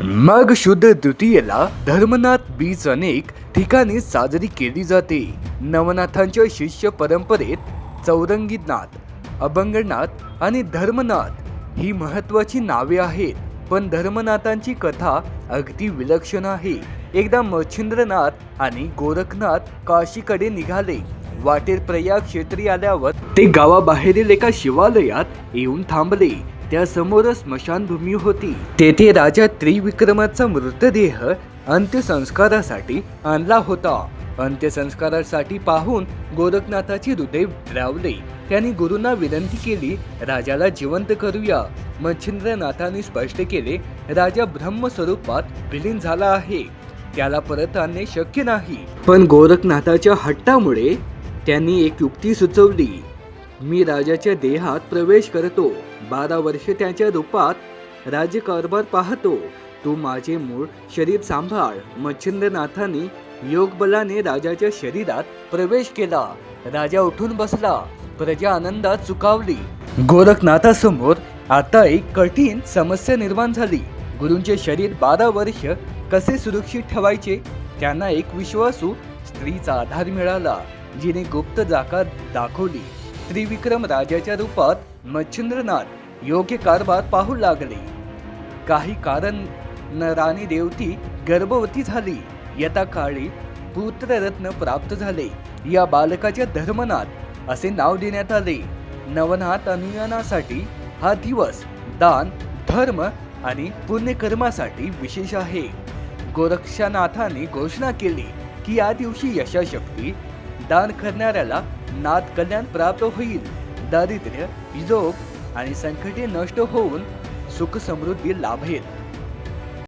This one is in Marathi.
मग शुद्ध द्वितीयेला धर्मनाथ बीज अनेक ठिकाणी साजरी केली जाते. नवनाथांच्या शिष्य परंपरेत चौरंगीनाथ, अभंगनाथ आणि धर्मनाथ ही महत्वाची नावे आहेत. पण धर्मनाथांची कथा अगदी विलक्षण आहे. एकदा मच्छिंद्रनाथ आणि गोरखनाथ काशीकडे निघाले. वाटेत प्रयाग क्षेत्री आल्यावर ते गावाबाहेरील एका शिवालयात येऊन थांबले. त्या समोर स्मशानभूमी होती. तेथे राजा त्रिविक्रमाचा मृतदेह अंत्यसंस्कारासाठी आणला होता. अंत्यसंस्कारासाठी पाहून गोरखनाथाचे हृदय द्रावले. त्यांनी गुरूंना विनंती केली, राजाला जिवंत करूया. मच्छिंद्रनाथांनी स्पष्ट केले, राजा ब्रह्मस्वरूपात विलीन झाला आहे, त्याला परत आणणे शक्य नाही. पण गोरखनाथाच्या हट्टामुळे त्यांनी एक युक्ती सुचवली. मी राजाच्या देहात प्रवेश करतो, 12 वर्षे त्याच्या रूपात राज्यकारभार पाहतो, तू माझे मूळ शरीर सांभाळ. मच्छिंद्रनाथांनी योगबलाने राजाच्या शरीरात प्रवेश केला. राजा उठून बसला. प्रजा आनंदात चुकावली. गोरखनाथासमोर आता एक कठीण समस्या निर्माण झाली. गुरूंचे शरीर 12 वर्ष कसे सुरक्षित ठेवायचे? त्यांना एक विश्वासू स्त्रीचा आधार मिळाला, जिने गुप्त जागा दाखवली. त्रिविक्रम राजाच्या रूपात मच्छिंद्रनाथ योग्य कारभार पाहू लागले. काही कारण राणी देवती गर्भवती झाली. यथा काळी पुत्ररत्न प्राप्त झाले. या बालकाच्या धर्मनाथ असे नाव देण्यात आले. नवनाथ अनुयानासाठी हा दिवस दान, धर्म आणि पुण्यकर्मासाठी विशेष आहे. गोरक्षनाथाने घोषणा केली की या दिवशी यशाशक्ती दान करणाऱ्याला नाथ कल्याण प्राप्त होईल. दारिद्र्य, योग आणि संकटे नष्ट होऊन सुख समृद्धी लाभेल.